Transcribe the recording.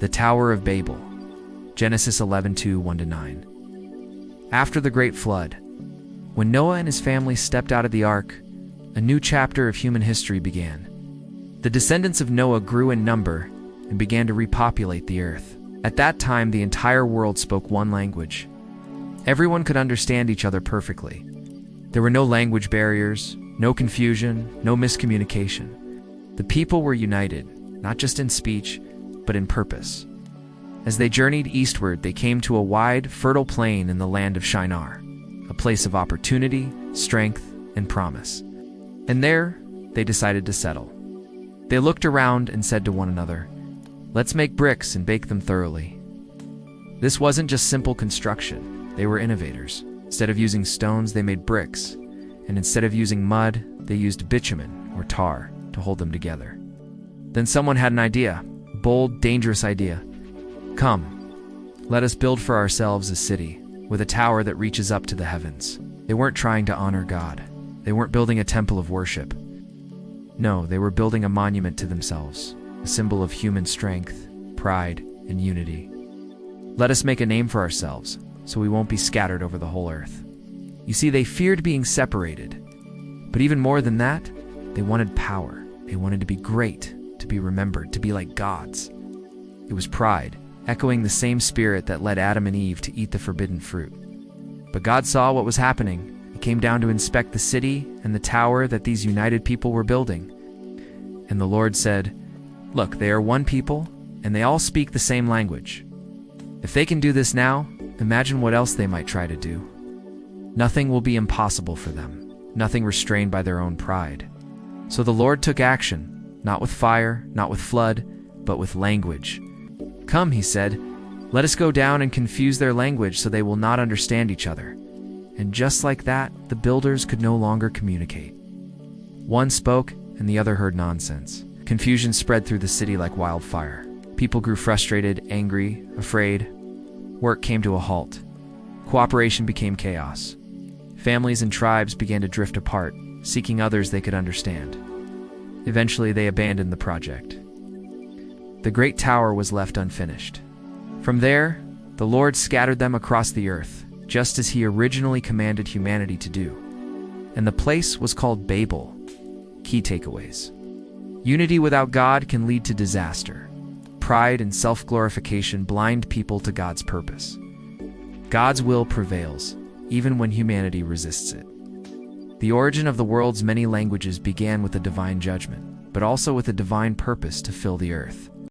The Tower of Babel. Genesis 11:2, 1-9. After the Great Flood, when Noah and his family stepped out of the ark, a new chapter of human history began. The descendants of Noah grew in number and began to repopulate the earth. At that time, the entire world spoke one language. Everyone could understand each other perfectly. There were no language barriers, no confusion, no miscommunication. The people were united, not just in speech, but in purpose. As they journeyed eastward, they came to a wide, fertile plain in the land of Shinar, a place of opportunity, strength, and promise. And there, they decided to settle. They looked around and said to one another, "Let's make bricks and bake them thoroughly." This wasn't just simple construction. They were innovators. Instead of using stones, they made bricks. And instead of using mud, they used bitumen, or tar, to hold them together. Then someone had an idea, a bold, dangerous idea. "Come, let us build for ourselves a city, with a tower that reaches up to the heavens." They weren't trying to honor God. They weren't building a temple of worship. No, they were building a monument to themselves, a symbol of human strength, pride, and unity. Let us make a name for ourselves, so we won't be scattered over the whole earth. You see, they feared being separated. But even more than that, they wanted power. They wanted to be great, to be remembered, to be like gods. It was pride, echoing the same spirit that led Adam and Eve to eat the forbidden fruit. But God saw what was happening. He came down to inspect the city and the tower that these united people were building. And the Lord said, "Look, they are one people, and they all speak the same language. If they can do this now, imagine what else they might try to do. Nothing will be impossible for them, nothing restrained by their own pride." So the Lord took action, not with fire, not with flood, but with language. "Come," he said, "let us go down and confuse their language so they will not understand each other." And just like that, the builders could no longer communicate. One spoke, and the other heard nonsense. Confusion spread through the city like wildfire. People grew frustrated, angry, afraid. Work came to a halt. Cooperation became chaos. Families and tribes began to drift apart, seeking others they could understand. Eventually, they abandoned the project. The great tower was left unfinished. From there, the Lord scattered them across the earth, just as he originally commanded humanity to do. And the place was called Babel. Key takeaways. Unity without God can lead to disaster. Pride and self-glorification blind people to God's purpose. God's will prevails, even when humanity resists it. The origin of the world's many languages began with a divine judgment, but also with a divine purpose to fill the earth.